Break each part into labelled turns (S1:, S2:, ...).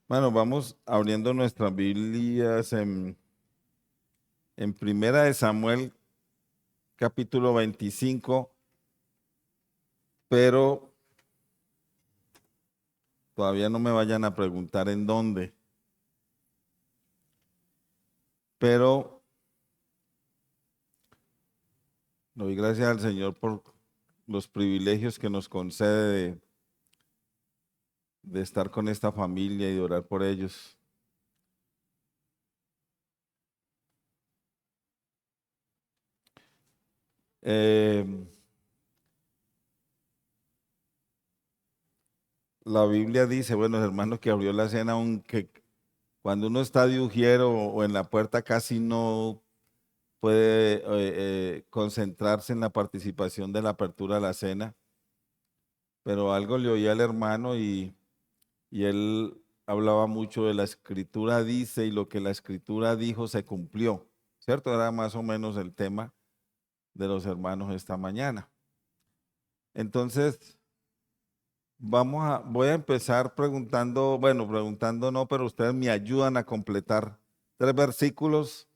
S1: Bueno, vamos abriendo nuestras Biblias en Primera de Samuel, capítulo 25, pero todavía no me vayan a preguntar en dónde. Pero doy gracias al Señor por los privilegios que nos concede de estar con esta familia y de orar por ellos. Eh, la Biblia dice, bueno, hermanos, que abrió la cena, aunque cuando uno está de ujiero o en la puerta casi no puede concentrarse en la participación de la apertura de la cena, pero algo le oía al hermano y él hablaba mucho de la escritura dice y lo que la escritura dijo se cumplió, ¿cierto? Era más o menos el tema de los hermanos esta mañana. Entonces, voy a empezar preguntando, bueno, preguntando no, pero ustedes me ayudan a completar 3 versículos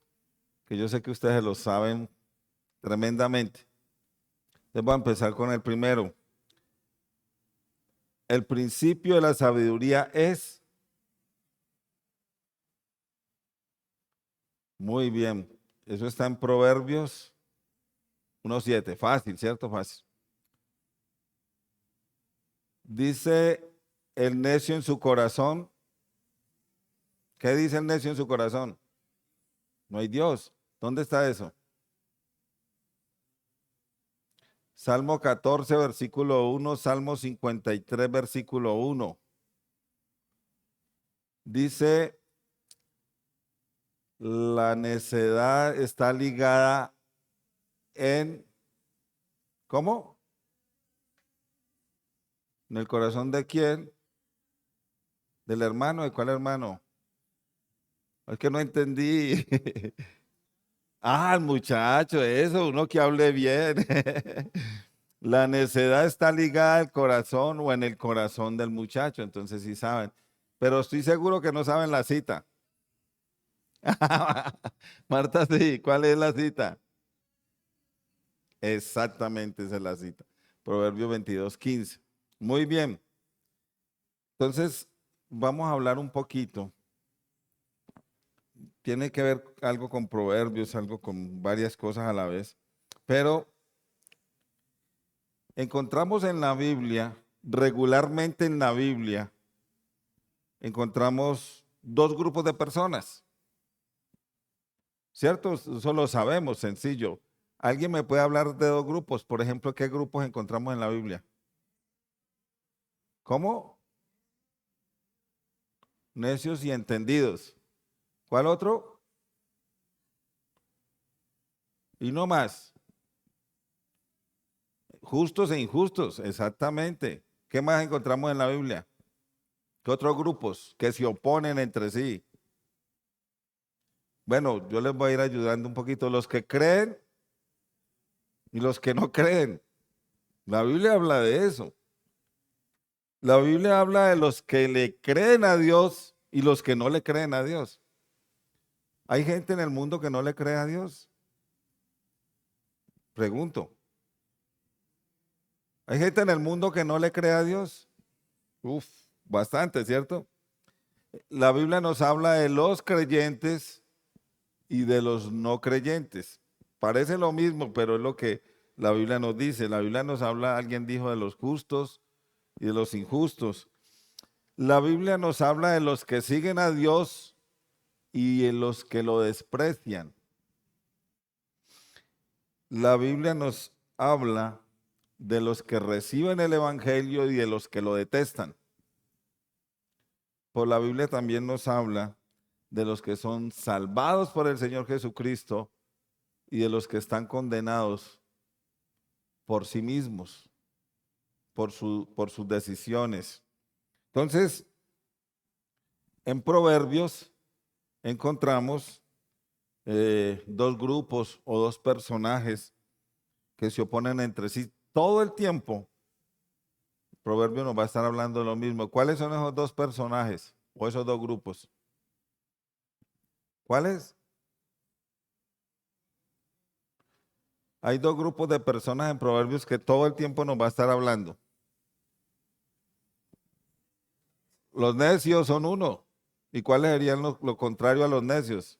S1: que yo sé que ustedes lo saben tremendamente. Entonces voy a empezar con el primero. El principio de la sabiduría es, muy bien, eso está en Proverbios 1:7, fácil, ¿cierto? Fácil. Dice el necio en su corazón, ¿qué dice el necio en su corazón? No hay Dios. ¿Dónde está eso? Salmo 14, versículo 1, Salmo 53, versículo 1. Dice, la necedad está ligada en, ¿cómo? ¿En el corazón de quién? ¿Del hermano? ¿De cuál hermano? Es que no entendí. Ah, el muchacho, eso, uno que hable bien. La necedad está ligada al corazón o en el corazón del muchacho, entonces sí saben. Pero estoy seguro que no saben la cita. Marta, sí, ¿cuál es la cita? Exactamente, esa es la cita. Proverbio 22:15. Muy bien. Entonces, vamos a hablar un poquito. Tiene que ver algo con proverbios, algo con varias cosas a la vez. Pero encontramos en la Biblia, regularmente en la Biblia, encontramos 2 grupos de personas, ¿cierto? Eso lo sabemos, sencillo. ¿Alguien me puede hablar de 2 grupos? Por ejemplo, ¿qué grupos encontramos en la Biblia? ¿Cómo? Necios y entendidos. ¿Cuál otro? Y no más. Justos e injustos, exactamente. ¿Qué más encontramos en la Biblia? ¿Qué otros grupos que se oponen entre sí? Bueno, yo les voy a ir ayudando un poquito. Los que creen y los que no creen. La Biblia habla de eso. La Biblia habla de los que le creen a Dios y los que no le creen a Dios. ¿Hay gente en el mundo que no le cree a Dios? Pregunto. ¿Hay gente en el mundo que no le cree a Dios? Uf, bastante, ¿cierto? La Biblia nos habla de los creyentes y de los no creyentes. Parece lo mismo, pero es lo que la Biblia nos dice. La Biblia nos habla, alguien dijo, de los justos y de los injustos. La Biblia nos habla de los que siguen a Dios y de los que lo desprecian. La Biblia nos habla de los que reciben el Evangelio y de los que lo detestan. Por la Biblia también nos habla de los que son salvados por el Señor Jesucristo y de los que están condenados por sí mismos, por sus decisiones. Entonces, en Proverbios encontramos 2 grupos o 2 personajes que se oponen entre sí todo el tiempo. Proverbio nos va a estar hablando de lo mismo. ¿Cuáles son esos 2 personajes? ¿O esos dos grupos? ¿Cuáles? Hay dos grupos de personas en Proverbios que todo el tiempo nos va a estar hablando. Los necios son uno. ¿Y cuáles serían lo contrario a los necios?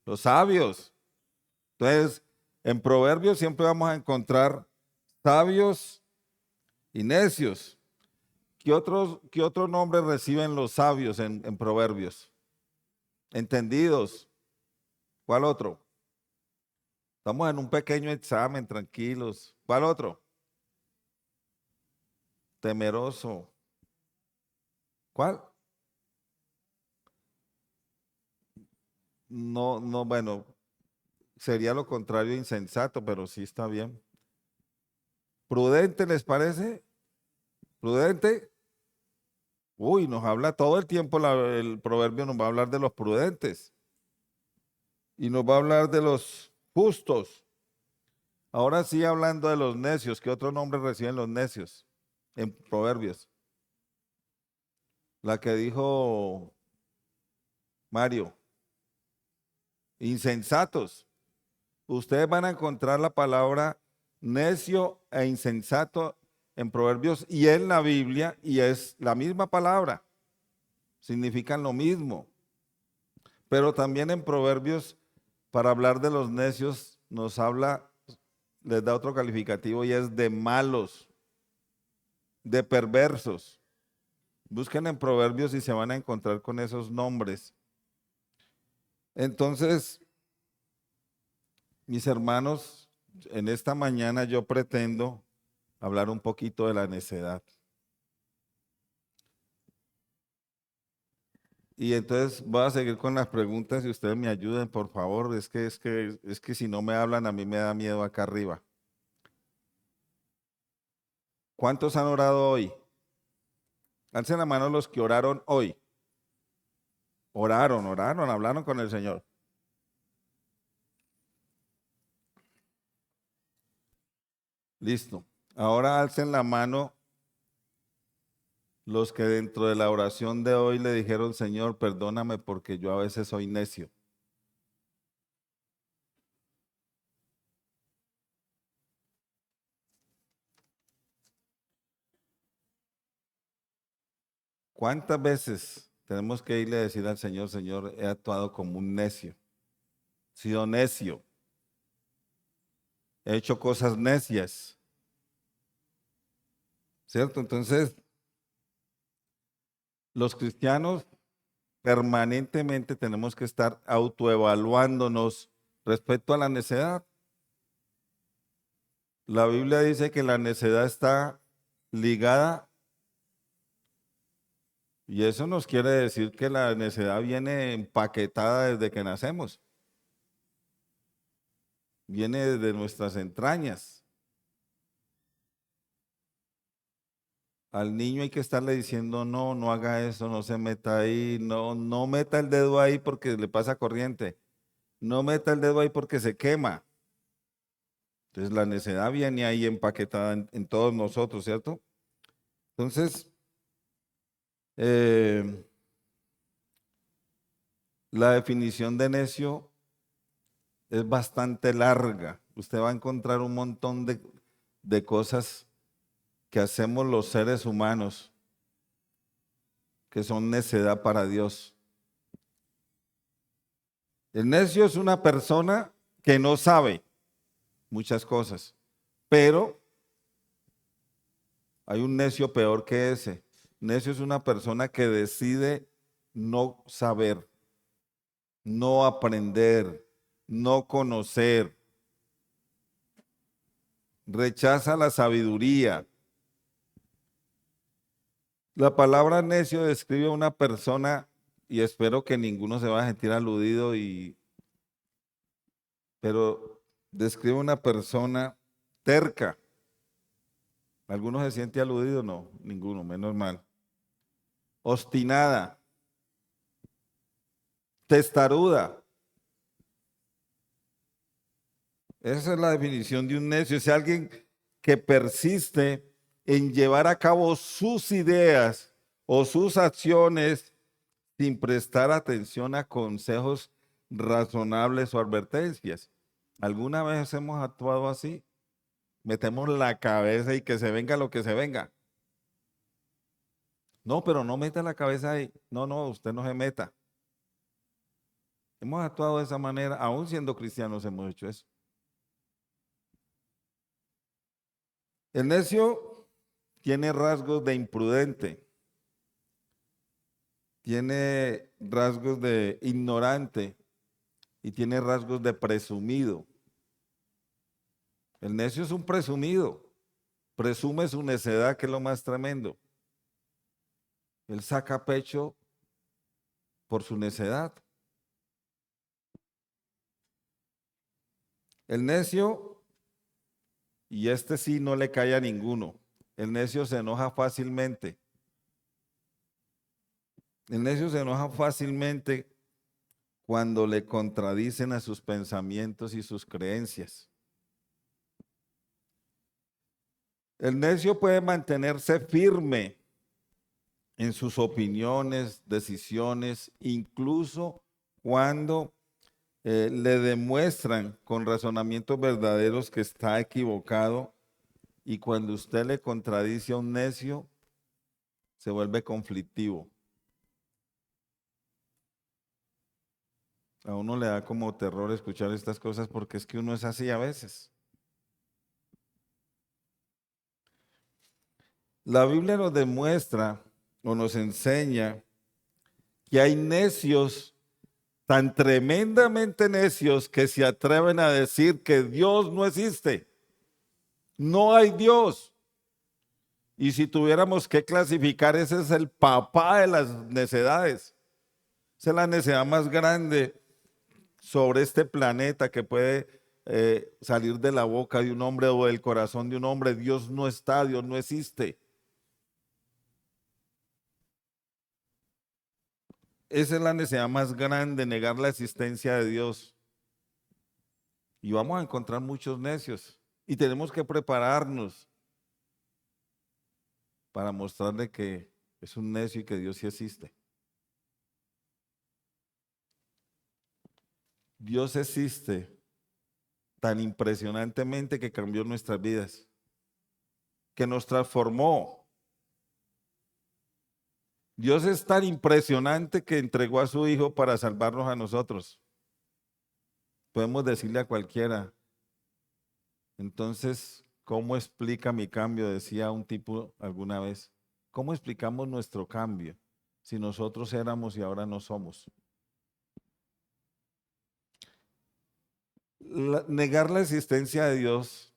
S1: Los sabios. Entonces, en Proverbios siempre vamos a encontrar sabios y necios. ¿Qué otro nombre reciben los sabios en Proverbios? Entendidos. ¿Cuál otro? Estamos en un pequeño examen, tranquilos. ¿Cuál otro? Temeroso. ¿Cuál? No, no, bueno, sería lo contrario de insensato, pero sí está bien. ¿Prudente les parece? ¿Prudente? Uy, nos habla todo el tiempo, el proverbio nos va a hablar de los prudentes y nos va a hablar de los justos. Ahora sí, hablando de los necios, ¿qué otro nombre reciben los necios en proverbios? La que dijo Mario, insensatos. Ustedes van a encontrar la palabra necio e insensato en Proverbios y en la Biblia, y es la misma palabra, significan lo mismo. Pero también en Proverbios, para hablar de los necios, nos habla, les da otro calificativo y es de malos, de perversos. Busquen en Proverbios y se van a encontrar con esos nombres. Entonces, mis hermanos, en esta mañana yo pretendo hablar un poquito de la necedad. Y entonces voy a seguir con las preguntas y ustedes me ayuden, por favor. Es que si no me hablan, a mí me da miedo acá arriba. ¿Cuántos han orado hoy? Alcen la mano los que oraron hoy. Oraron, hablaron con el Señor. Listo. Ahora alcen la mano los que dentro de la oración de hoy le dijeron, Señor, perdóname porque yo a veces soy necio. ¿Cuántas veces tenemos que irle a decir al Señor, Señor, he actuado como un necio? He sido necio. He hecho cosas necias. ¿Cierto? Entonces, los cristianos permanentemente tenemos que estar autoevaluándonos respecto a la necedad. La Biblia dice que la necedad está ligada, y eso nos quiere decir que la necedad viene empaquetada desde que nacemos. Viene desde nuestras entrañas. Al niño hay que estarle diciendo, no, no haga eso, no se meta ahí, no, no meta el dedo ahí porque le pasa corriente. No meta el dedo ahí porque se quema. Entonces la necedad viene ahí empaquetada en todos nosotros, ¿cierto? Entonces, la definición de necio es bastante larga. Usted va a encontrar un montón de cosas que hacemos los seres humanos que son necedad para Dios. El necio es una persona que no sabe muchas cosas, pero hay un necio peor que ese. Necio es una persona que decide no saber, no aprender, no conocer, rechaza la sabiduría. La palabra necio describe a una persona, y espero que ninguno se vaya a sentir aludido, pero describe una persona terca. ¿Alguno se siente aludido? No, ninguno, menos mal. Obstinada, testaruda. Esa es la definición de un necio. Es alguien que persiste en llevar a cabo sus ideas o sus acciones sin prestar atención a consejos razonables o advertencias. ¿Alguna vez hemos actuado así? Metemos la cabeza y que se venga lo que se venga. No, pero no meta la cabeza ahí. No, no, usted no se meta. Hemos actuado de esa manera, aún siendo cristianos hemos hecho eso. El necio tiene rasgos de imprudente, tiene rasgos de ignorante y tiene rasgos de presumido. El necio es un presumido, presume su necedad, que es lo más tremendo. Él saca pecho por su necedad. El necio, y este sí no le cae a ninguno, el necio se enoja fácilmente. El necio se enoja fácilmente cuando le contradicen a sus pensamientos y sus creencias. El necio puede mantenerse firme en sus opiniones, decisiones, incluso cuando le demuestran con razonamientos verdaderos que está equivocado, y cuando usted le contradice a un necio, se vuelve conflictivo. A uno le da como terror escuchar estas cosas porque es que uno es así a veces. La Biblia nos demuestra o nos enseña que hay necios tan tremendamente necios que se atreven a decir que Dios no existe. No hay Dios. Y si tuviéramos que clasificar, ese es el papá de las necedades. Esa es la necedad más grande sobre este planeta que puede salir de la boca de un hombre o del corazón de un hombre. Dios no está, Dios no existe. Esa es la necesidad más grande, negar la existencia de Dios. Y vamos a encontrar muchos necios. Y tenemos que prepararnos para mostrarle que es un necio y que Dios sí existe. Dios existe tan impresionantemente que cambió nuestras vidas, que nos transformó. Dios es tan impresionante que entregó a su Hijo para salvarnos a nosotros. Podemos decirle a cualquiera, entonces, ¿cómo explica mi cambio? Decía un tipo alguna vez. ¿Cómo explicamos nuestro cambio si nosotros éramos y ahora no somos? Negar la existencia de Dios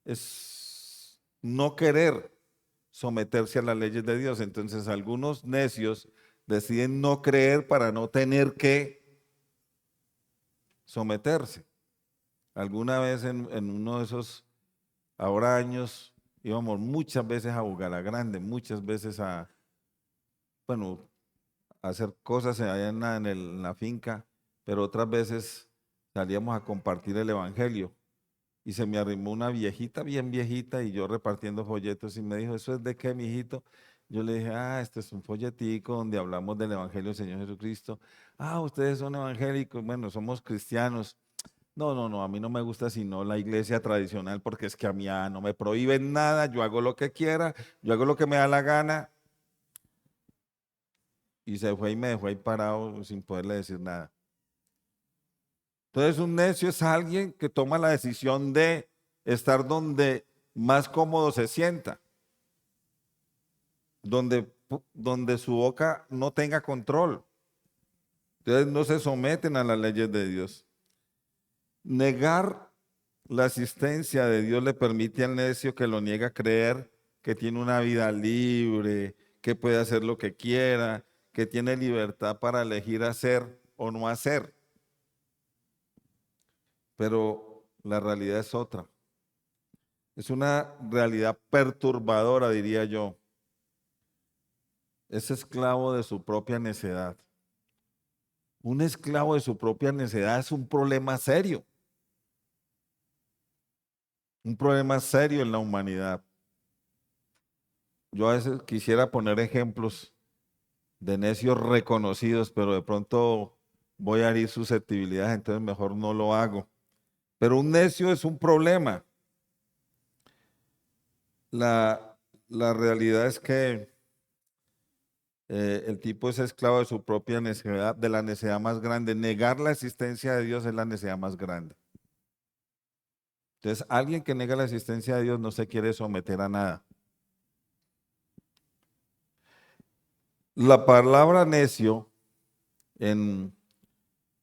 S1: es no querer someterse a las leyes de Dios. Entonces, algunos necios deciden no creer para no tener que someterse. Alguna vez en uno de esos ahora años íbamos muchas veces a Grande, muchas veces a, bueno, a hacer cosas allá en la finca, pero otras veces salíamos a compartir el evangelio. Y se me arrimó una viejita, bien viejita, y yo repartiendo folletos, y me dijo, ¿eso es de qué, mijito? Yo le dije, este es un folletico donde hablamos del evangelio del Señor Jesucristo. Ustedes son evangélicos, bueno, somos cristianos. No, no, no, a mí no me gusta sino la iglesia tradicional, porque es que a mí no me prohíben nada, yo hago lo que quiera, yo hago lo que me da la gana. Y se fue y me dejó ahí parado sin poderle decir nada. Entonces un necio es alguien que toma la decisión de estar donde más cómodo se sienta, donde su boca no tenga control. Entonces no se someten a las leyes de Dios. Negar la asistencia de Dios le permite al necio que lo niega creer que tiene una vida libre, que puede hacer lo que quiera, que tiene libertad para elegir hacer o no hacer. Pero la realidad es otra. Es una realidad perturbadora, diría yo. Es esclavo de su propia necedad. Un esclavo de su propia necedad es un problema serio. Un problema serio en la humanidad. Yo a veces quisiera poner ejemplos de necios reconocidos, pero de pronto voy a herir susceptibilidades, entonces mejor no lo hago. Pero un necio es un problema. La realidad es que el tipo es esclavo de su propia necesidad, de la necesidad más grande. Negar la existencia de Dios es la necesidad más grande. Entonces, alguien que nega la existencia de Dios no se quiere someter a nada. La palabra necio en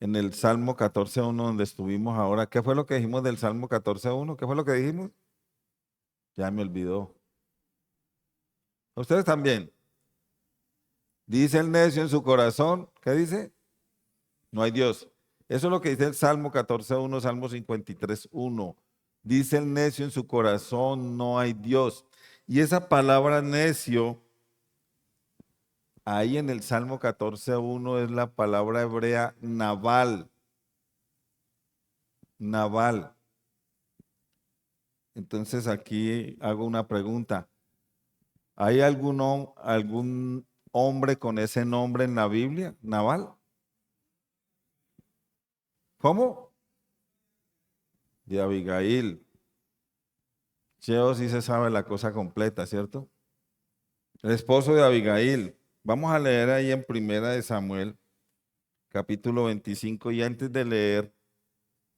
S1: el Salmo 14.1 donde estuvimos ahora, ¿qué fue lo que dijimos del Salmo 14.1? ¿Qué fue lo que dijimos? Ya me olvidó. Ustedes también. Dice el necio en su corazón, ¿qué dice? No hay Dios. Eso es lo que dice el Salmo 14.1, Salmo 53.1. Dice el necio en su corazón, no hay Dios. Y esa palabra necio, ahí en el Salmo 14.1 es la palabra hebrea naval. Naval. Entonces aquí hago una pregunta. ¿Hay algún hombre con ese nombre en la Biblia? ¿Naval? ¿Cómo? De Abigail. Cheo sí se sabe la cosa completa, ¿cierto? El esposo de Abigail. Vamos a leer ahí en Primera de Samuel, capítulo 25, y antes de leer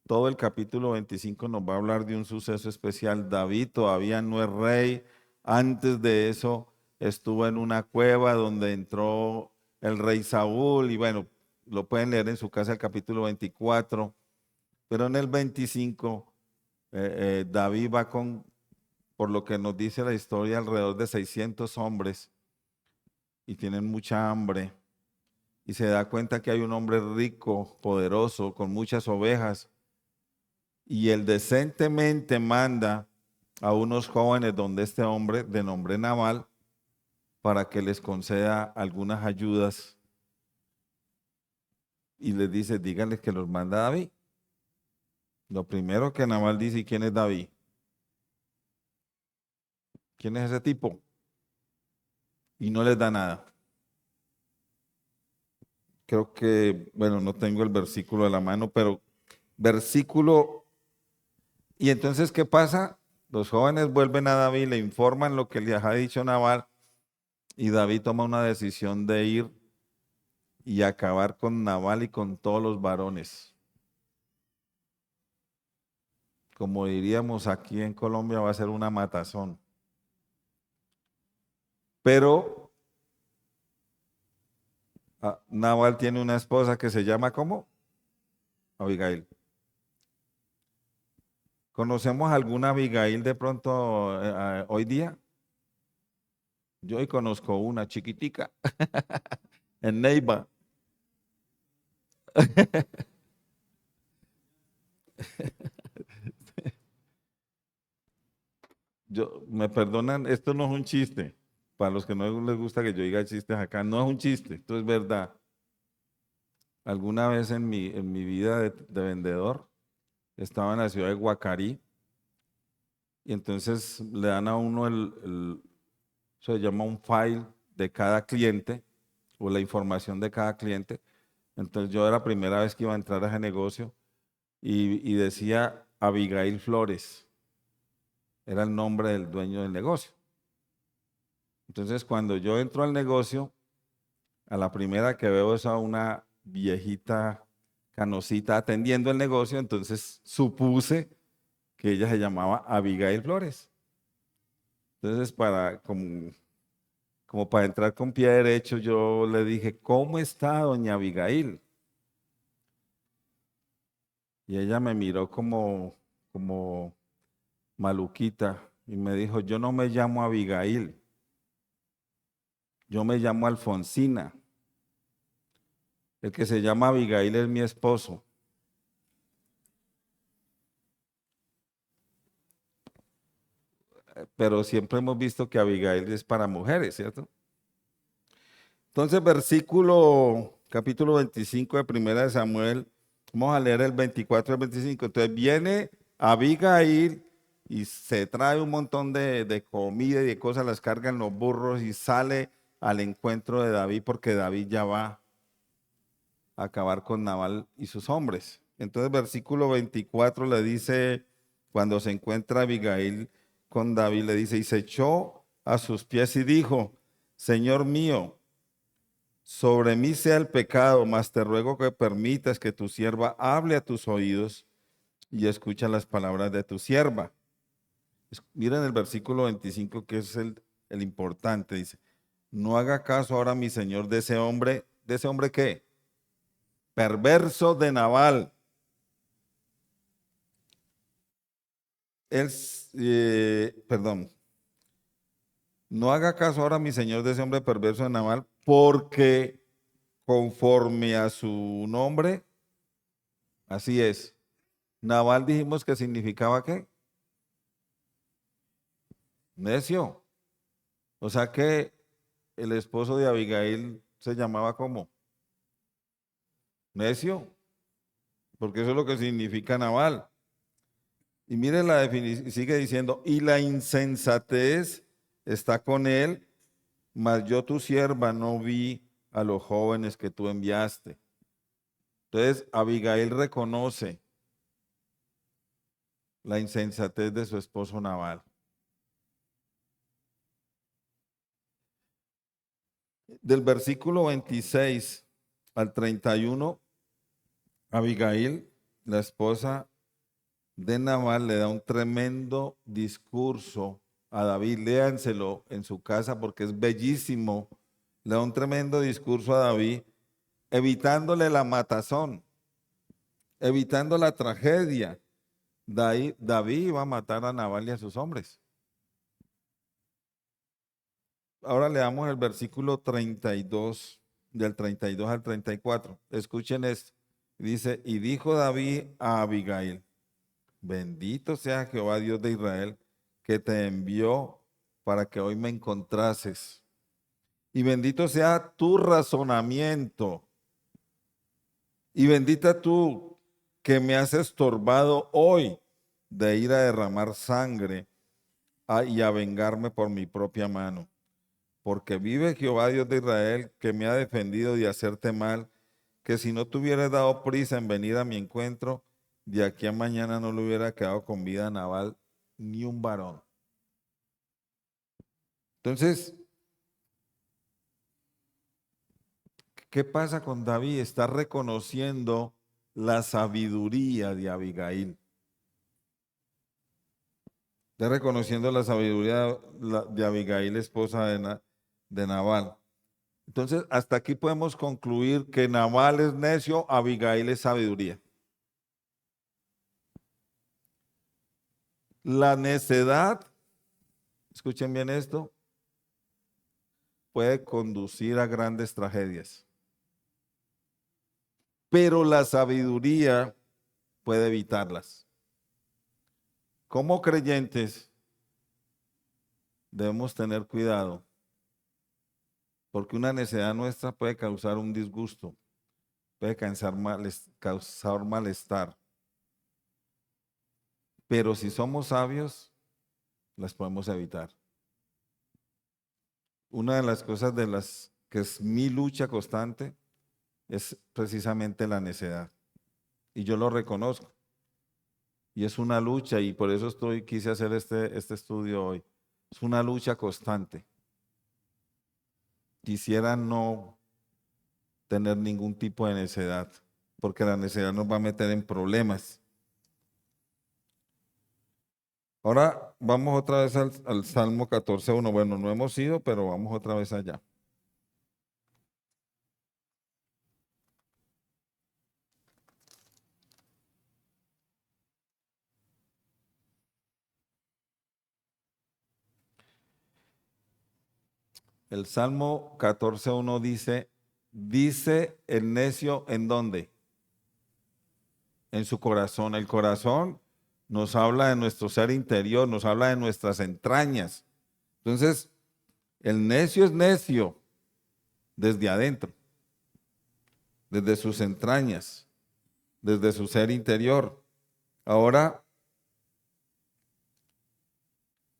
S1: todo el capítulo 25 nos va a hablar de un suceso especial. David todavía no es rey. Antes de eso estuvo en una cueva donde entró el rey Saúl y bueno, lo pueden leer en su casa el capítulo 24, pero en el 25 David va con, por lo que nos dice la historia, alrededor de 600 hombres y tienen mucha hambre y se da cuenta que hay un hombre rico, poderoso, con muchas ovejas y él decentemente manda a unos jóvenes donde este hombre de nombre Nabal para que les conceda algunas ayudas y les dice, díganles que los manda David. Lo primero que Nabal dice, ¿y quién es David? ¿Quién es ese tipo? Y no les da nada. Creo que, bueno, no tengo el versículo a la mano, pero versículo. Y entonces, ¿qué pasa? Los jóvenes vuelven a David, le informan lo que les ha dicho Nabal y David toma una decisión de ir y acabar con Nabal y con todos los varones. Como diríamos aquí en Colombia, va a ser una matazón. Pero Nabal tiene una esposa que se llama ¿cómo? Abigail. ¿Conocemos alguna Abigail de pronto hoy día? Yo hoy conozco una chiquitica en Neiva. Me perdonan, esto no es un chiste. Para los que no les gusta que yo diga chistes acá, no es un chiste, esto es verdad. Alguna vez en mi vida de vendedor, estaba en la ciudad de Guacarí y entonces le dan a uno se llama un file de cada cliente o la información de cada cliente. Entonces yo era la primera vez que iba a entrar a ese negocio y decía Abigail Flores, era el nombre del dueño del negocio. Entonces cuando yo entro al negocio, a la primera que veo es a una viejita canosita atendiendo el negocio, entonces supuse que ella se llamaba Abigail Flores. Entonces como para entrar con pie derecho, yo le dije, ¿cómo está doña Abigail? Y ella me miró como maluquita y me dijo, yo no me llamo Abigail, yo me llamo Alfonsina. El que se llama Abigail es mi esposo. Pero siempre hemos visto que Abigail es para mujeres, ¿cierto? Entonces, capítulo 25 de Primera de Samuel, vamos a leer el 24 al 25. Entonces viene Abigail y se trae un montón de comida y de cosas, las carga en los burros y sale al encuentro de David porque David ya va a acabar con Nabal y sus hombres. Entonces, versículo 24 le dice, cuando se encuentra Abigail con David, le dice, y se echó a sus pies y dijo, Señor mío, sobre mí sea el pecado, mas te ruego que permitas que tu sierva hable a tus oídos y escucha las palabras de tu sierva. Miren el versículo 25 que es el importante, dice, no haga caso ahora mi señor ¿de ese hombre qué? Perverso de Nabal. Perdón, no haga caso ahora mi señor de ese hombre perverso de Nabal, porque conforme a su nombre, así es. Nabal dijimos que significaba ¿qué? Necio. O sea que el esposo de Abigail se llamaba como necio, porque eso es lo que significa Nabal. Y mire la definición, sigue diciendo, y la insensatez está con él, mas yo tu sierva no vi a los jóvenes que tú enviaste. Entonces Abigail reconoce la insensatez de su esposo Nabal. Del versículo 26 al 31, Abigail, la esposa de Nabal, le da un tremendo discurso a David. Léanselo en su casa porque es bellísimo. Le da un tremendo discurso a David, evitándole la matazón, evitando la tragedia. David iba a matar a Nabal y a sus hombres. Ahora leamos el versículo 32, del 32 al 34. Escuchen esto. Dice, y dijo David a Abigail, bendito sea Jehová Dios de Israel, que te envió para que hoy me encontrases. Y bendito sea tu razonamiento. Y bendita tú que me has estorbado hoy de ir a derramar sangre y a vengarme por mi propia mano. Porque vive Jehová Dios de Israel, que me ha defendido de hacerte mal, que si no te hubieras dado prisa en venir a mi encuentro, de aquí a mañana no le hubiera quedado con vida a Nabal ni un varón. Entonces, ¿qué pasa con David? Está reconociendo la sabiduría de Abigail. Está reconociendo la sabiduría de Abigail, esposa de Nabal. Entonces, hasta aquí podemos concluir que Nabal es necio, Abigail es sabiduría. La necedad, escuchen bien esto, puede conducir a grandes tragedias, pero la sabiduría puede evitarlas. Como creyentes debemos tener cuidado, porque una necedad nuestra puede causar un disgusto, puede causar malestar, pero si somos sabios, las podemos evitar. Una de las cosas de las que es mi lucha constante es precisamente la necedad. Y yo lo reconozco. Y es una lucha y por eso quise hacer este estudio hoy. Es una lucha constante. Quisiera no tener ningún tipo de necedad, porque la necedad nos va a meter en problemas. Ahora vamos otra vez al Salmo 14:1. Bueno, no hemos ido, pero vamos otra vez allá. El Salmo 14:1 dice el necio ¿en dónde? En su corazón. El corazón nos habla de nuestro ser interior, nos habla de nuestras entrañas. Entonces, el necio es necio desde adentro, desde sus entrañas, desde su ser interior. Ahora,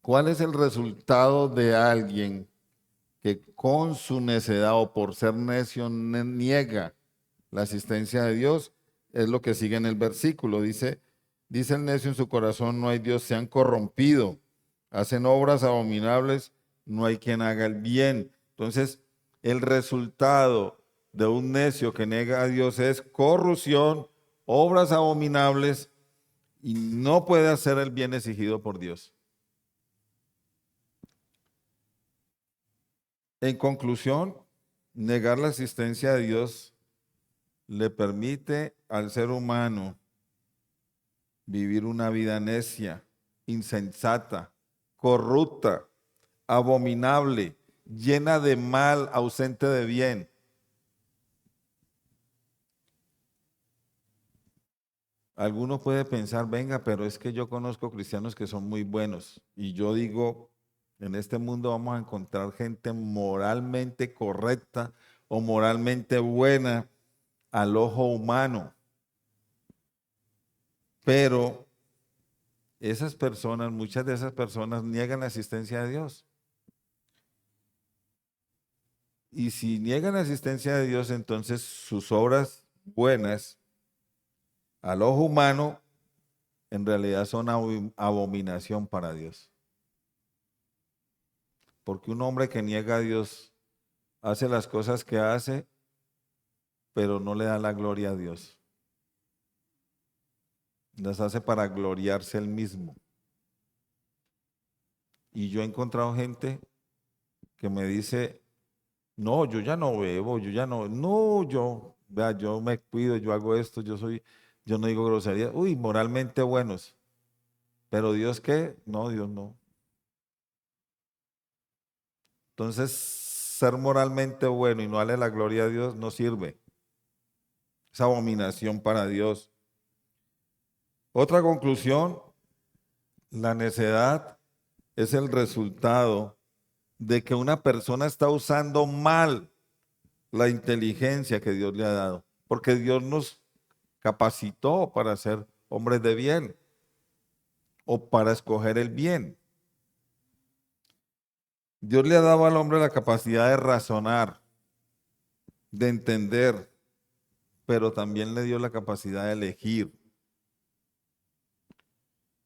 S1: ¿cuál es el resultado de alguien que con su necedad o por ser necio niega la asistencia de Dios, es lo que sigue en el versículo. Dice el necio en su corazón, no hay Dios, se han corrompido, hacen obras abominables, no hay quien haga el bien. Entonces, el resultado de un necio que niega a Dios es corrupción, obras abominables y no puede hacer el bien exigido por Dios. En conclusión, negar la existencia de Dios le permite al ser humano vivir una vida necia, insensata, corrupta, abominable, llena de mal, ausente de bien. Alguno puede pensar, venga, pero es que yo conozco cristianos que son muy buenos. Y yo digo, en este mundo vamos a encontrar gente moralmente correcta o moralmente buena al ojo humano. Pero esas personas, muchas de esas personas niegan la existencia de Dios. Y si niegan la existencia de Dios, entonces sus obras buenas al ojo humano en realidad son abominación para Dios. Porque un hombre que niega a Dios hace las cosas que hace, pero no le da la gloria a Dios. Las hace para gloriarse él mismo. Y yo he encontrado gente que me dice, no, yo ya no bebo, vea, yo me cuido, yo hago esto, yo no digo grosería. Uy, moralmente buenos. Pero Dios, ¿qué? No, Dios no. Entonces, ser moralmente bueno y no darle la gloria a Dios no sirve. Es abominación para Dios. Otra conclusión, la necedad es el resultado de que una persona está usando mal la inteligencia que Dios le ha dado, porque Dios nos capacitó para ser hombres de bien o para escoger el bien. Dios le ha dado al hombre la capacidad de razonar, de entender, pero también le dio la capacidad de elegir.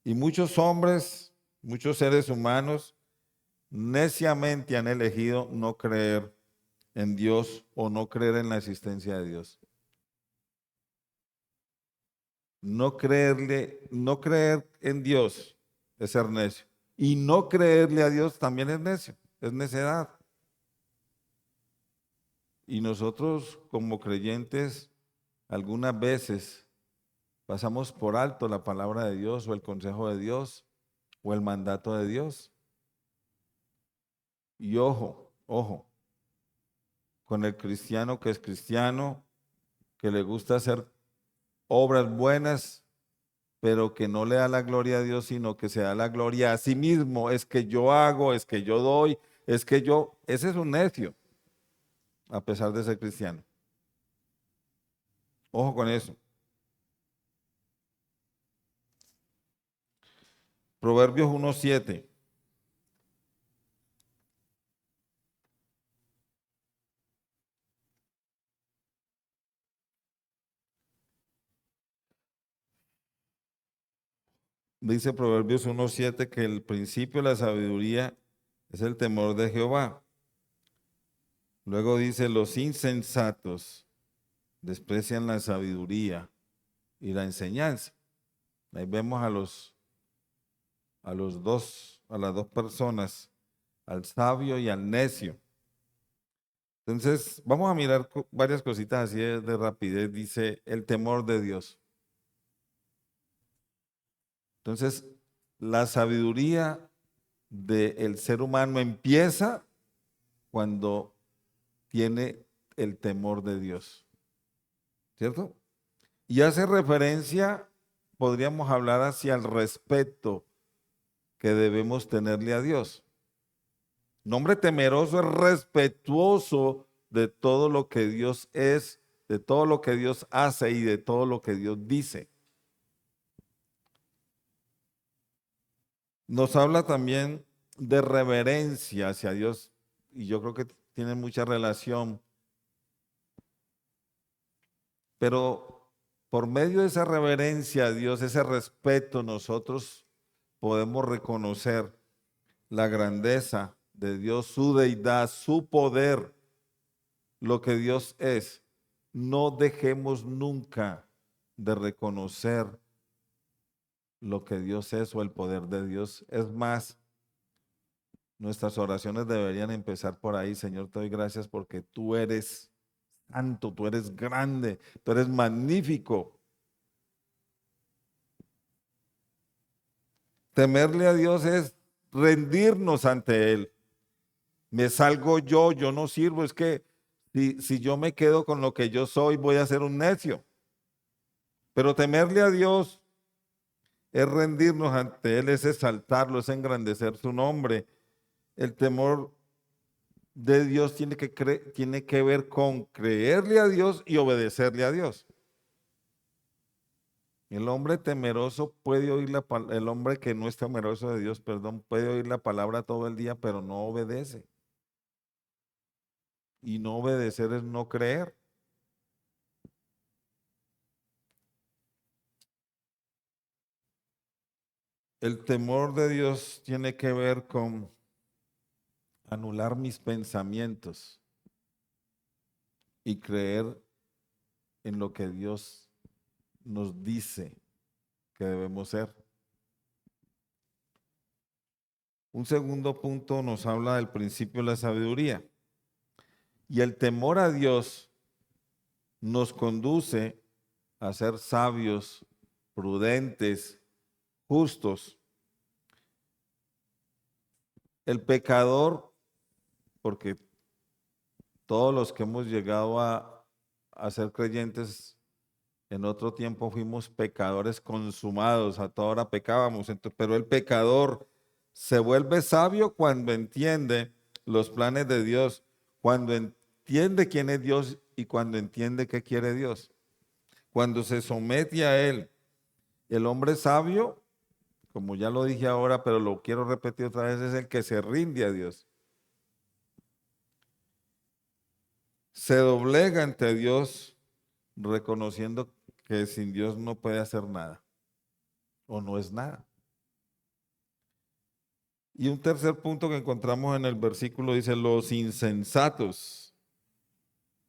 S1: Y muchos hombres, muchos seres humanos, neciamente han elegido no creer en Dios o no creer en la existencia de Dios. No creer en Dios es ser necio. Y no creerle a Dios también es necio, es necedad. Y nosotros como creyentes algunas veces pasamos por alto la palabra de Dios o el consejo de Dios o el mandato de Dios. Y ojo, ojo, con el cristiano que es cristiano, que le gusta hacer obras buenas, pero que no le da la gloria a Dios, sino que se da la gloria a sí mismo. Es que yo hago, es que yo doy, ese es un necio, a pesar de ser cristiano. Ojo con eso. Proverbios 1:7. Dice Proverbios 1:7 que el principio de la sabiduría es el temor de Jehová. Luego dice, los insensatos desprecian la sabiduría y la enseñanza. Ahí vemos a las dos personas, al sabio y al necio. Entonces, vamos a mirar varias cositas así de rapidez. Dice, el temor de Dios. Entonces, la sabiduría del ser humano empieza cuando tiene el temor de Dios, ¿cierto? Y hace referencia, podríamos hablar hacia el respeto que debemos tenerle a Dios. Un hombre temeroso es respetuoso de todo lo que Dios es, de todo lo que Dios hace y de todo lo que Dios dice. Nos habla también de reverencia hacia Dios y yo creo que tienen mucha relación, pero por medio de esa reverencia a Dios, ese respeto, nosotros podemos reconocer la grandeza de Dios, su deidad, su poder, lo que Dios es. No dejemos nunca de reconocer lo que Dios es o el poder de Dios. Es más, nuestras oraciones deberían empezar por ahí. Señor, te doy gracias porque tú eres santo, tú eres grande, tú eres magnífico. Temerle a Dios es rendirnos ante Él. Me salgo yo no sirvo. Es que si yo me quedo con lo que yo soy, voy a ser un necio. Pero temerle a Dios es rendirnos ante Él, es exaltarlo, es engrandecer su nombre. El temor de Dios tiene que ver con creerle a Dios y obedecerle a Dios. El hombre temeroso puede oír el hombre que no es temeroso de Dios, perdón, puede oír la palabra todo el día, pero no obedece. Y no obedecer es no creer. El temor de Dios tiene que ver con anular mis pensamientos y creer en lo que Dios nos dice que debemos ser. Un segundo punto nos habla del principio de la sabiduría. Y el temor a Dios nos conduce a ser sabios, prudentes, justos. El pecador, porque todos los que hemos llegado a ser creyentes en otro tiempo fuimos pecadores consumados, a toda hora pecábamos, pero el pecador se vuelve sabio cuando entiende los planes de Dios, cuando entiende quién es Dios y cuando entiende qué quiere Dios. Cuando se somete a Él, el hombre sabio, como ya lo dije ahora, pero lo quiero repetir otra vez, es el que se rinde a Dios. Se doblega ante Dios reconociendo que sin Dios no puede hacer nada o no es nada. Y un tercer punto que encontramos en el versículo dice, los insensatos.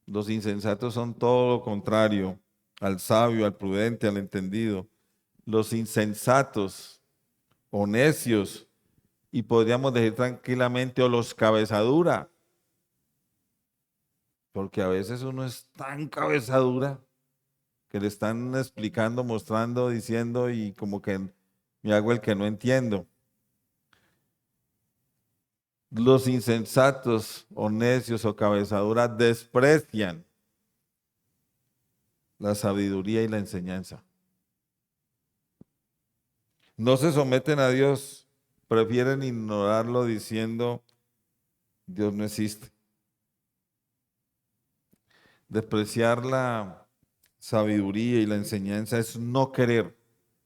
S1: Los insensatos son todo lo contrario al sabio, al prudente, al entendido. Los insensatos o necios, y podríamos decir tranquilamente, o los cabezadura, porque a veces uno es tan cabezadura que le están explicando, mostrando, diciendo y como que me hago el que no entiendo. Los insensatos o necios o cabezaduras desprecian la sabiduría y la enseñanza. No se someten a Dios, prefieren ignorarlo diciendo, Dios no existe. Despreciar la sabiduría y la enseñanza es no querer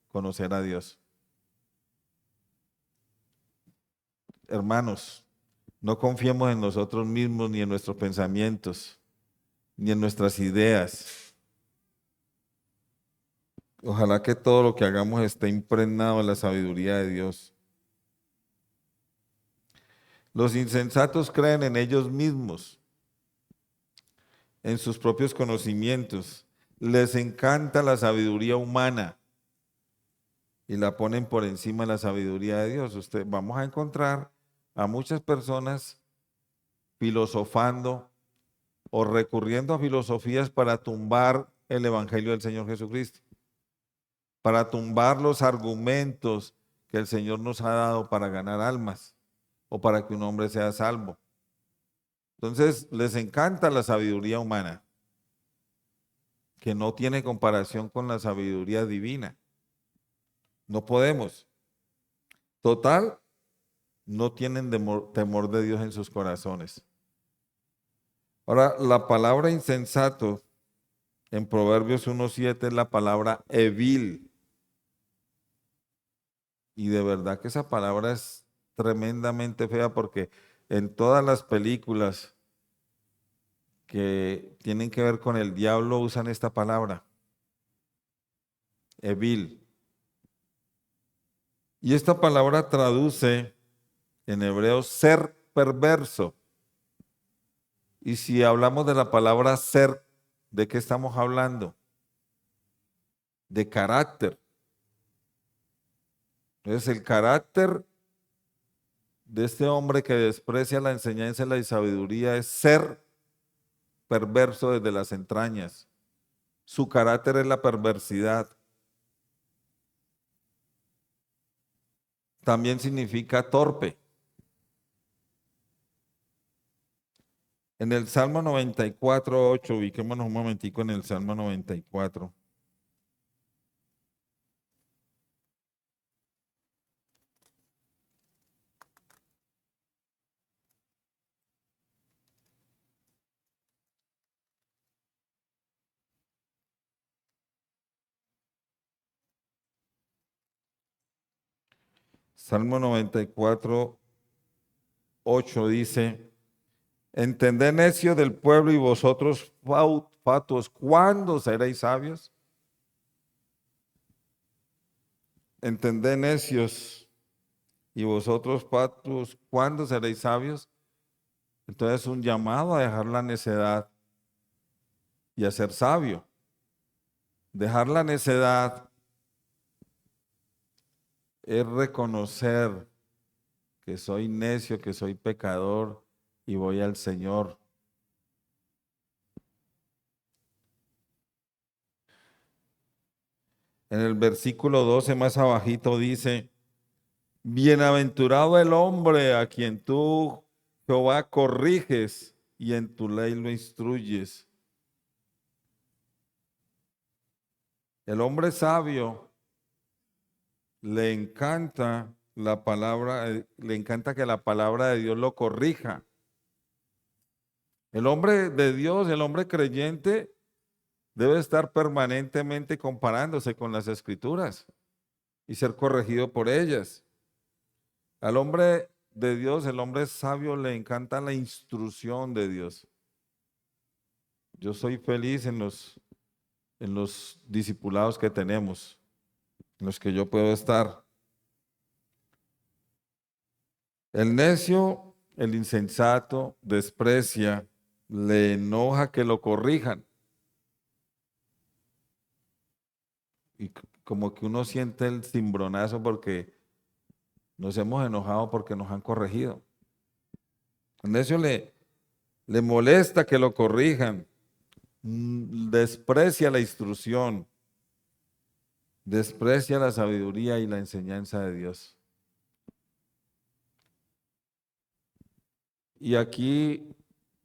S1: conocer a Dios. Hermanos, no confiemos en nosotros mismos, ni en nuestros pensamientos, ni en nuestras ideas. Ojalá que todo lo que hagamos esté impregnado en la sabiduría de Dios. Los insensatos creen en ellos mismos, en sus propios conocimientos. Les encanta la sabiduría humana y la ponen por encima de la sabiduría de Dios. Vamos a encontrar a muchas personas filosofando o recurriendo a filosofías para tumbar el Evangelio del Señor Jesucristo, para tumbar los argumentos que el Señor nos ha dado para ganar almas o para que un hombre sea salvo. Entonces, les encanta la sabiduría humana, que no tiene comparación con la sabiduría divina. No podemos. Total, no tienen temor de Dios en sus corazones. Ahora, la palabra insensato en Proverbios 1:7 es la palabra evil. Y de verdad que esa palabra es tremendamente fea porque en todas las películas que tienen que ver con el diablo usan esta palabra, evil. Y esta palabra traduce en hebreo ser perverso. Y si hablamos de la palabra ser, ¿de qué estamos hablando? De carácter. Entonces el carácter de este hombre que desprecia la enseñanza y la sabiduría es ser perverso desde las entrañas. Su carácter es la perversidad. También significa torpe. En el Salmo 94:8, ubiquémonos un momentico en el Salmo 94. Salmo 94:8 dice, entended necio del pueblo y vosotros fatuos, ¿cuándo seréis sabios? Entended necios y vosotros fatuos, ¿cuándo seréis sabios? Entonces un llamado a dejar la necedad y a ser sabio. Dejar la necedad es reconocer que soy necio, que soy pecador y voy al Señor. En el versículo 12 más abajito dice, bienaventurado el hombre a quien tú, Jehová, corriges y en tu ley lo instruyes. El hombre sabio le encanta la palabra, le encanta que la palabra de Dios lo corrija. El hombre de Dios, el hombre creyente, debe estar permanentemente comparándose con las escrituras y ser corregido por ellas. Al hombre de Dios, el hombre sabio, le encanta la instrucción de Dios. Yo soy feliz en los discipulados que tenemos, en los que yo puedo estar. El necio, el insensato, desprecia, le enoja que lo corrijan. Y como que uno siente el cimbronazo porque nos hemos enojado porque nos han corregido. El necio le molesta que lo corrijan, desprecia la instrucción, desprecia la sabiduría y la enseñanza de Dios. Y aquí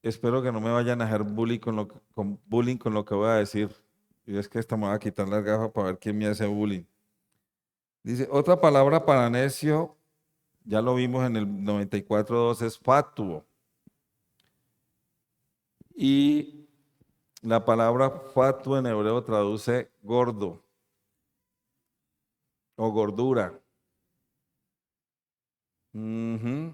S1: espero que no me vayan a hacer bullying con lo que voy a decir. Y es que esta me va a quitar las gafas para ver quién me hace bullying. Dice, otra palabra para necio, ya lo vimos en el 94:2, es fatuo. Y la palabra fatuo en hebreo traduce gordo o gordura. Ujú.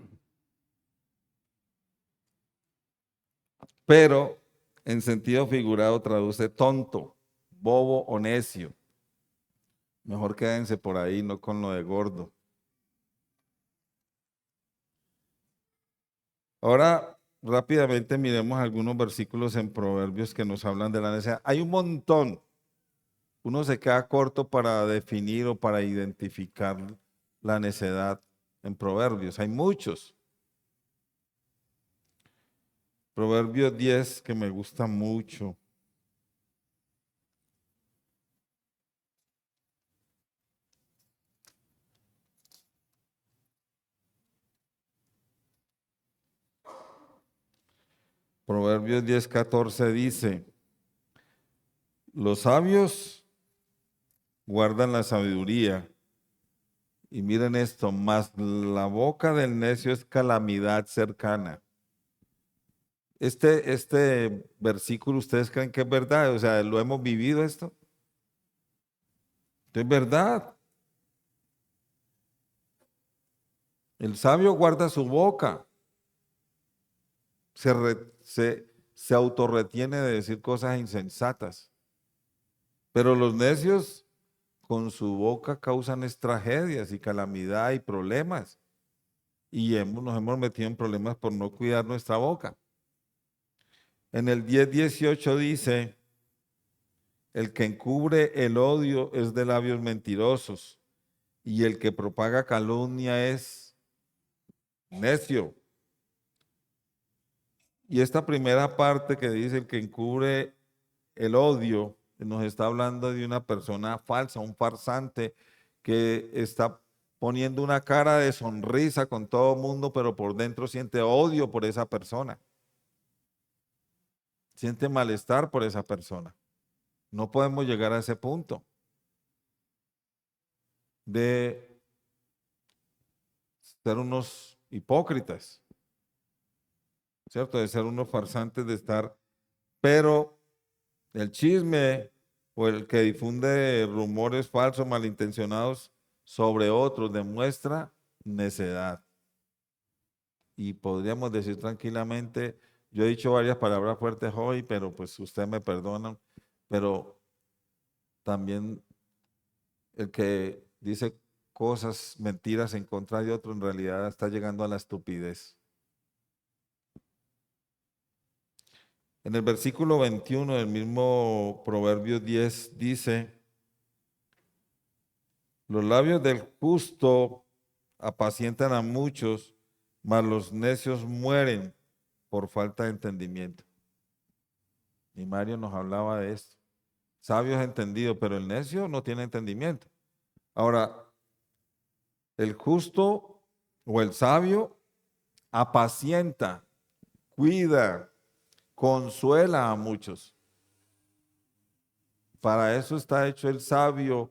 S1: Pero en sentido figurado traduce tonto, bobo o necio. Mejor quédense por ahí, no con lo de gordo. Ahora, rápidamente miremos algunos versículos en Proverbios que nos hablan de la necedad. Hay un montón. Uno se queda corto para definir o para identificar la necedad en Proverbios. Hay muchos. Proverbios 10, que me gusta mucho. Proverbios 10:14 dice, los sabios guardan la sabiduría. Y miren esto, más la boca del necio es calamidad cercana. Este versículo, ¿ustedes creen que es verdad? O sea, ¿lo hemos vivido esto? Es verdad. El sabio guarda su boca. se autorretiene de decir cosas insensatas. Pero los necios con su boca causan tragedias y calamidad y problemas. Y nos hemos metido en problemas por no cuidar nuestra boca. En el 10:18 dice, el que encubre el odio es de labios mentirosos, y el que propaga calumnia es necio. Y esta primera parte que dice el que encubre el odio, nos está hablando de una persona falsa, un farsante que está poniendo una cara de sonrisa con todo el mundo, pero por dentro siente odio por esa persona. Siente malestar por esa persona. No podemos llegar a ese punto de ser unos hipócritas, ¿cierto? De ser unos farsantes, de estar, pero el chisme o el que difunde rumores falsos, malintencionados sobre otros demuestra necedad. Y podríamos decir tranquilamente, yo he dicho varias palabras fuertes hoy, pero pues ustedes me perdonan, pero también el que dice cosas, mentiras en contra de otro, en realidad está llegando a la estupidez. En el versículo 21 del mismo Proverbio 10 dice, los labios del justo apacientan a muchos, mas los necios mueren por falta de entendimiento. Y Mario nos hablaba de esto. Sabio es entendido, pero el necio no tiene entendimiento. Ahora, el justo o el sabio apacienta, cuida, consuela a muchos. Para eso está hecho el sabio.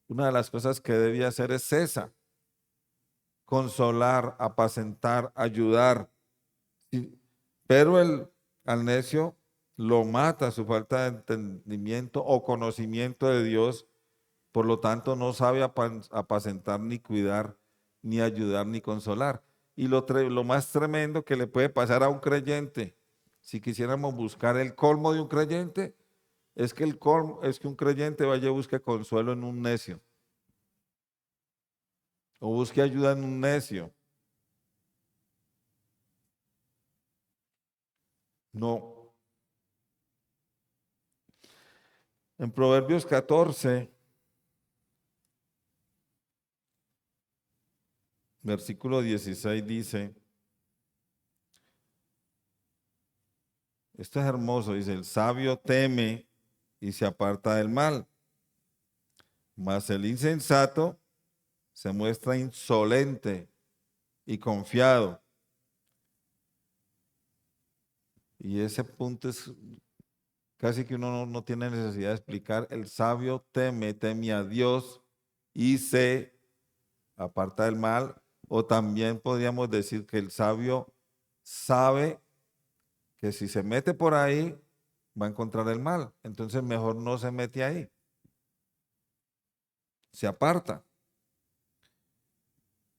S1: Una de las cosas que debe hacer es esa: consolar, apacentar, ayudar. Pero al necio lo mata su falta de entendimiento o conocimiento de Dios, por lo tanto no sabe apacentar ni cuidar, ni ayudar, ni consolar. Y lo más tremendo que le puede pasar a un creyente, si quisiéramos buscar el colmo de un creyente, es que un creyente vaya y busque consuelo en un necio, o busque ayuda en un necio. No. En Proverbios 14, versículo 16 dice, esto es hermoso, dice, el sabio teme y se aparta del mal, mas el insensato se muestra insolente y confiado. Y ese punto es casi que uno no tiene necesidad de explicar. El sabio teme a Dios y se aparta del mal. O también podríamos decir que el sabio sabe que si se mete por ahí va a encontrar el mal. Entonces mejor no se mete ahí. Se aparta.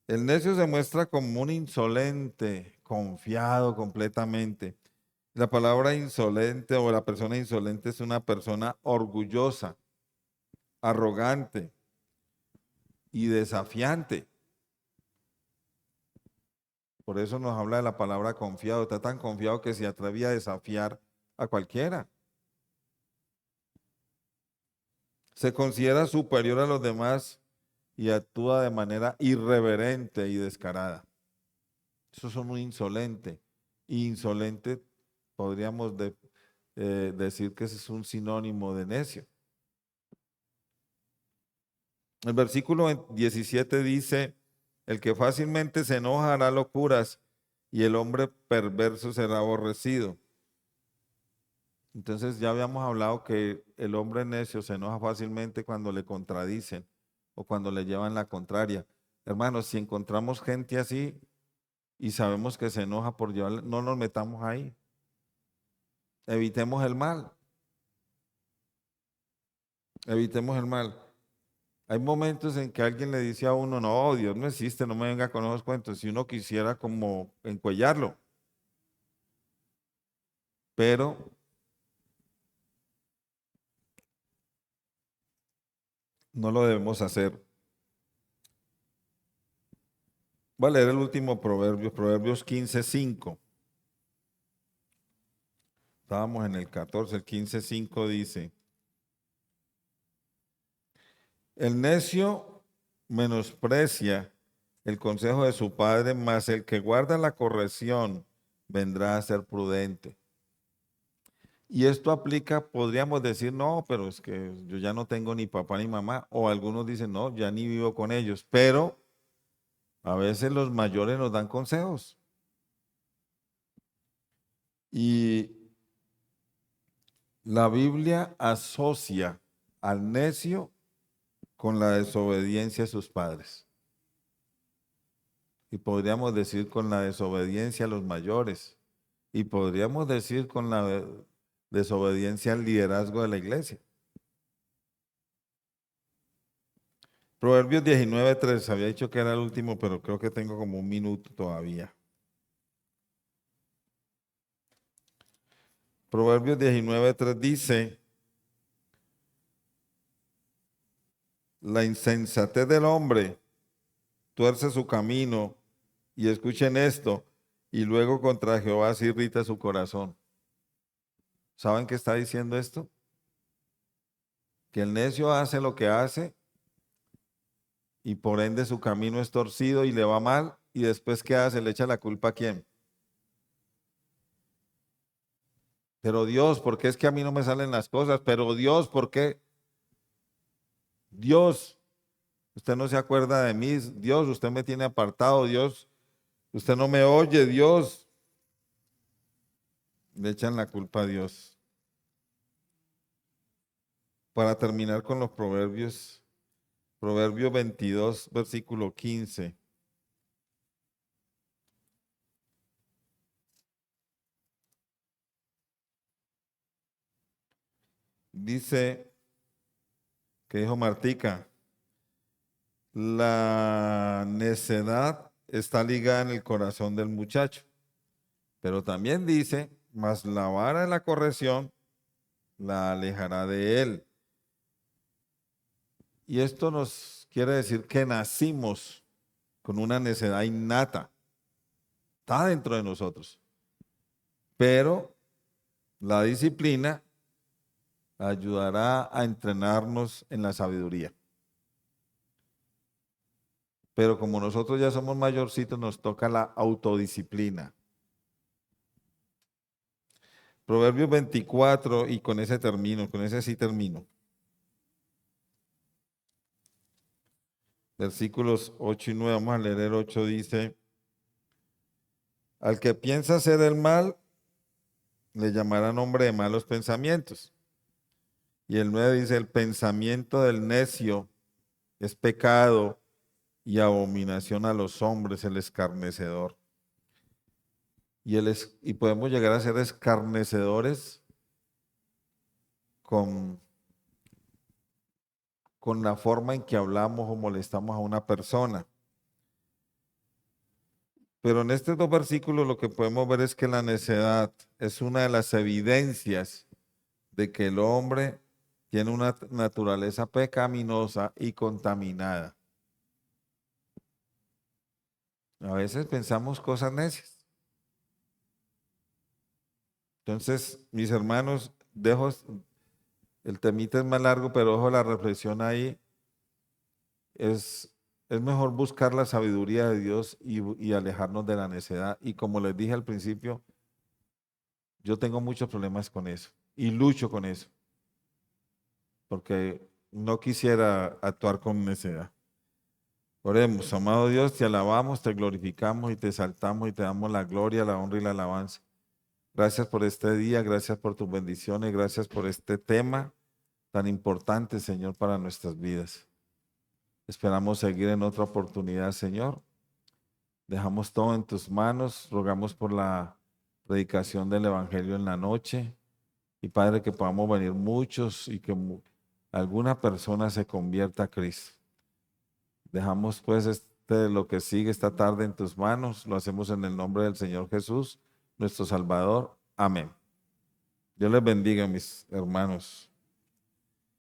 S1: El necio se muestra como un insolente, confiado completamente. La palabra insolente o la persona insolente es una persona orgullosa, arrogante y desafiante. Por eso nos habla de la palabra confiado. Está tan confiado que se atrevía a desafiar a cualquiera. Se considera superior a los demás y actúa de manera irreverente y descarada. Eso es un insolente. Insolente podríamos decir que ese es un sinónimo de necio. El versículo 17 dice, el que fácilmente se enoja hará locuras y el hombre perverso será aborrecido. Entonces ya habíamos hablado que el hombre necio se enoja fácilmente cuando le contradicen o cuando le llevan la contraria. Hermanos, si encontramos gente así y sabemos que se enoja por llevarle, no nos metamos ahí. Evitemos el mal. Evitemos el mal. Hay momentos en que alguien le dice a uno, no, Dios no existe, no me venga con esos cuentos. Si uno quisiera como encuellarlo. pero no lo debemos hacer. Voy a leer el último proverbio, Proverbios 15:5. Estábamos en el 14, el 15:5 dice: el necio menosprecia el consejo de su padre, mas el que guarda la corrección vendrá a ser prudente. Y esto aplica, podríamos decir, no, pero es que yo ya no tengo ni papá ni mamá, o algunos dicen, no, ya ni vivo con ellos, pero a veces los mayores nos dan consejos. Y la Biblia asocia al necio con la desobediencia a sus padres. Y podríamos decir con la desobediencia a los mayores. Y podríamos decir con la desobediencia al liderazgo de la iglesia. Proverbios 19:3, había dicho que era el último, pero creo que tengo como un minuto todavía. Proverbios 19:3 dice: la insensatez del hombre tuerce su camino, y escuchen esto, y luego contra Jehová se irrita su corazón. ¿Saben qué está diciendo esto? Que el necio hace lo que hace y por ende su camino es torcido y le va mal, y después ¿qué hace? Le echa la culpa ¿a quién? Pero Dios, ¿por qué es que a mí no me salen las cosas? Pero Dios, ¿por qué? Dios, usted no se acuerda de mí, Dios, usted me tiene apartado, Dios, usted no me oye, Dios. Le echan la culpa a Dios. Para terminar con los proverbios, Proverbio 22, versículo 15. Dice, que dijo Martica, la necedad está ligada en el corazón del muchacho, pero también dice, mas la vara de la corrección la alejará de él. Y esto nos quiere decir que nacimos con una necedad innata, está dentro de nosotros, pero la disciplina ayudará a entrenarnos en la sabiduría. Pero como nosotros ya somos mayorcitos, nos toca la autodisciplina. Proverbios 24, y con ese termino, con ese sí termino. Versículos 8 y 9, vamos a leer el 8, dice: al que piensa hacer el mal, le llamarán hombre de malos pensamientos. Y el 9 dice: el pensamiento del necio es pecado y abominación a los hombres, el escarnecedor. Y podemos llegar a ser escarnecedores con la forma en que hablamos o molestamos a una persona. Pero en estos dos versículos lo que podemos ver es que la necedad es una de las evidencias de que el hombre tiene una naturaleza pecaminosa y contaminada. A veces pensamos cosas necias. Entonces, mis hermanos, el temita es más largo, pero dejo la reflexión ahí. Es mejor buscar la sabiduría de Dios y alejarnos de la necedad. Y como les dije al principio, yo tengo muchos problemas con eso y lucho con eso, porque no quisiera actuar con necedad. Oremos, amado Dios, te alabamos, te glorificamos y te exaltamos y te damos la gloria, la honra y la alabanza. Gracias por este día, gracias por tus bendiciones, gracias por este tema tan importante, Señor, para nuestras vidas. Esperamos seguir en otra oportunidad, Señor. Dejamos todo en tus manos, rogamos por la predicación del Evangelio en la noche. Y Padre, que podamos venir muchos y que alguna persona se convierta a Cristo. Dejamos pues lo que sigue esta tarde en tus manos. Lo hacemos en el nombre del Señor Jesús, nuestro Salvador. Amén. Dios les bendiga, mis hermanos.